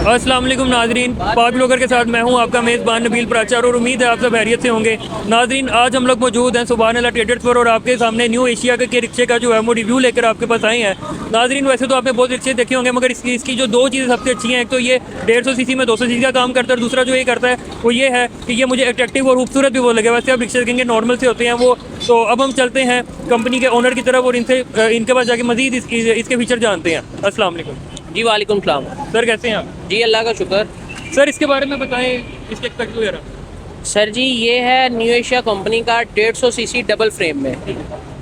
अस्सलाम वालेकुम नाजरीन, पाक ब्लॉगर के साथ मैं हूं आपका मेज़बान नबील प्राचार और उम्मीद है आप सब खैरियत से होंगे। नाजरीन, आज हम लोग मौजूद हैं सुभान अल्लाह ट्रेडर्स पर और आपके सामने न्यू एशिया के रिक्शे का जो है वो रिव्यू लेकर आपके पास आए हैं। नाजरीन, वैसे तो आपने बहुत रिक्शे देखे होंगे, मगर इसकी जो दो चीज़ें सबसे अच्छी हैं, एक तो ये 150 सीसी में 200 सीसी का काम करता है, और दूसरा जो ये करता है वो ये है कि ये मुझे अट्रैक्टिव और खूबसूरत भी बहुत लगे। वैसे आप रिक्शे देखेंगे नॉर्मल से होते हैं वो। तो अब हम चलते हैं कंपनी के ओनर की तरफ और इनके पास जाके मज़ीद इसके फीचर जानते हैं। अस्सलाम वालेकुम जी वालेकुम सलाम। सर, कैसे हैं आप? जी अल्लाह का शुक्र। सर, इसके बारे में बताएं, इसके एक्सपेक्ट वगैरह। सर जी, ये है न्यू एशिया कंपनी का 150 सीसी डबल फ्रेम में।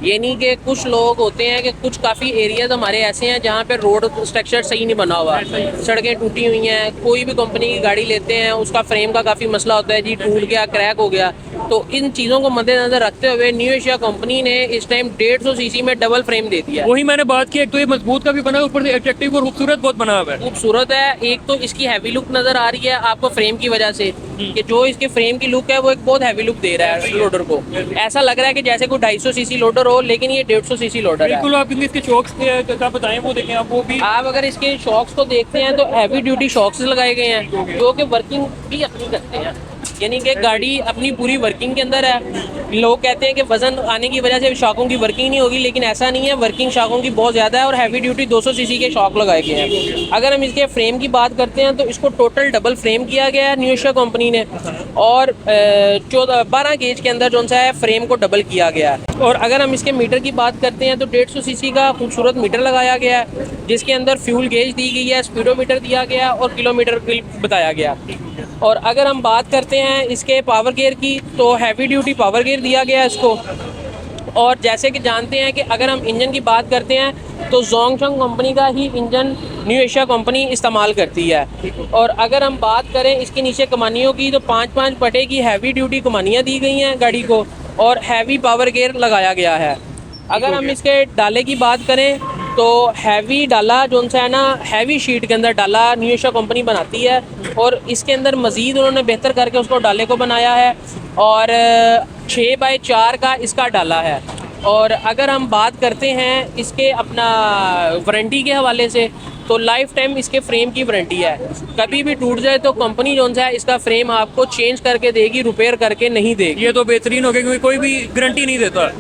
ये नहीं कि कुछ लोग होते हैं कि कुछ काफ़ी एरियाज हमारे ऐसे हैं जहाँ पे रोड स्ट्रक्चर सही नहीं बना हुआ, सड़कें टूटी हुई हैं। कोई भी कंपनी की गाड़ी लेते हैं उसका फ्रेम का काफ़ी मसला होता है, जी टूट गया, क्रैक हो गया। तो इन चीज़ों को मद्देनजर रखते हुए न्यू एशिया कंपनी ने इस टाइम 150 सीसी में डबल फ्रेम दे दिया है। वही मैंने बात की, एक तो ये मजबूत का भी बना है, ऊपर से अट्रैक्टिव और खूबसूरत बहुत बना हुआ है। खूबसूरत है। एक तो इसकी हैवी लुक नज़र आ रही है आपको फ्रेम की वजह से, कि जो इसके फ्रेम की लुक है वो एक बहुत हैवी लुक दे रहा है लोडर को। ऐसा लग रहा है कि जैसे कोई 250 सीसी लोडर हो, लेकिन ये 150 सीसी लोडर है। बिल्कुल। आप इसके शॉक्स क्या बताएं, वो देखें आप, वो भी आप अगर इसके शॉक्स को देखते हैं तो हैवी ड्यूटी शॉक्स लगाए गए हैं जो कि वर्किंग भी अपनी करते हैं, यानी कि गाड़ी अपनी पूरी वर्किंग के अंदर है। लोग कहते हैं कि वजन आने की वजह से शॉकों की वर्किंग नहीं होगी, लेकिन ऐसा नहीं है। वर्किंग शॉकों की बहुत ज़्यादा है और हैवी ड्यूटी 200 सीसी के शॉक लगाए गए हैं। अगर हम इसके फ्रेम की बात करते हैं तो इसको टोटल डबल फ्रेम किया गया है न्यू एशिया कंपनी ने, और 12 गेज के अंदर जो सा है फ्रेम को डबल किया गया है। और अगर हम इसके मीटर की बात करते हैं तो 150 सीसी का खूबसूरत मीटर लगाया गया है, जिसके अंदर फ्यूल गेज दी गई है, स्पीडोमीटर दिया गया और किलोमीटर बताया गया। और अगर हम बात करते हैं इसके पावर गियर की तो हैवी ड्यूटी पावर गियर दिया गया है इसको। और जैसे कि जानते हैं कि अगर हम इंजन की बात करते हैं तो जोंगशंग कंपनी का ही इंजन न्यू एशिया कंपनी इस्तेमाल करती है। और अगर हम बात करें इसके नीचे कमानियों की तो 5-5 पटे की हैवी ड्यूटी कमानियाँ दी गई हैं गाड़ी को, और हैवी पावर गियर लगाया गया है। अगर हम इसके डाले की बात करें तो हैवी डाला जो है ना, हैवी शीट के अंदर डाला न्यू एशिया कंपनी बनाती है, और इसके अंदर मज़ीद उन्होंने बेहतर करके उसको डाले को बनाया है, और 6x4 का इसका डाला है। और अगर हम बात करते हैं इसके अपना वारंटी के हवाले से तो लाइफ टाइम इसके फ्रेम की वारंटी है। कभी भी टूट जाए तो कंपनी जो है इसका फ्रेम आपको चेंज करके देगी, रिपेयर करके नहीं देगी। ये तो बेहतरीन हो गया, क्योंकि कोई भी गारंटी नहीं देता।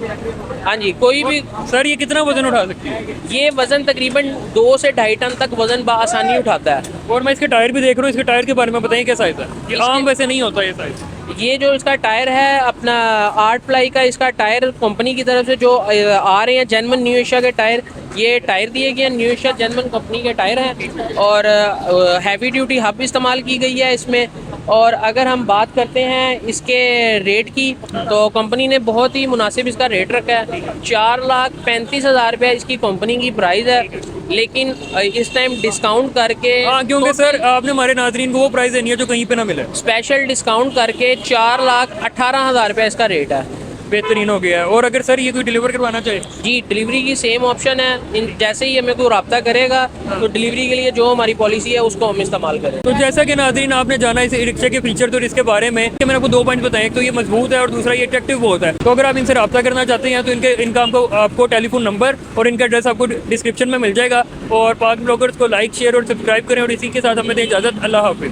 हाँ जी, कोई भी। सर, ये कितना वजन उठा सकती है? ये वजन तकरीबन 2 से 2.5 टन तक वजन आसानी उठाता है। और मैं इसके टायर भी देख रहा हूँ, इसके टायर के बारे में बताइए क्या साइज़ है? ये आम वैसे नहीं होता ये साइज़। ये जो इसका टायर है अपना 8 प्लाई का इसका टायर कंपनी की तरफ से जो आ रहे हैं जेन्युइन न्यू एशिया के टायर, ये टायर दिए गए न्यू एशिया जेन्युइन कंपनी के टायर हैं। और हैवी ड्यूटी हब इस्तेमाल की गई है इसमें। और अगर हम बात करते हैं इसके रेट की तो कंपनी ने बहुत ही मुनासिब इसका रेट रखा है। 4,35,000 रुपये इसकी कंपनी की प्राइस है, लेकिन इस टाइम डिस्काउंट करके, हाँ, क्योंकि सर आपने हमारे नाजरीन को वो प्राइस देनी है जो कहीं पे ना मिले। स्पेशल डिस्काउंट करके 4,18,000 रुपये इसका रेट है। बेहतरीन हो गया है। और अगर सर ये कोई डिलीवर करवाना चाहे? जी, डिलीवरी की सेम ऑप्शन है। जैसे ही हमें कोई रब्ता करेगा तो डिलीवरी के लिए जो हमारी पॉलिसी है उसको हम इस्तेमाल करें। तो जैसा कि नाज़रीन आपने जाना इस रिक्शे के फीचर तो इसके बारे में कि मैंने आपको 2 पॉइंट बताए, एक तो ये मजबूत है और दूसरा ये अट्रैक्टिव बहुत है। तो अगर आप इनसे रब्ता करना चाहते हैं तो इनका आपको टेलीफोन नंबर और इनका एड्रेस आपको डिस्क्रिप्शन में मिल जाएगा। और पाक ब्लॉगर्स को लाइक, शेयर और सब्सक्राइब करें, और इसी के साथ हमें दें इजाज़त। अल्लाह हाफिज़।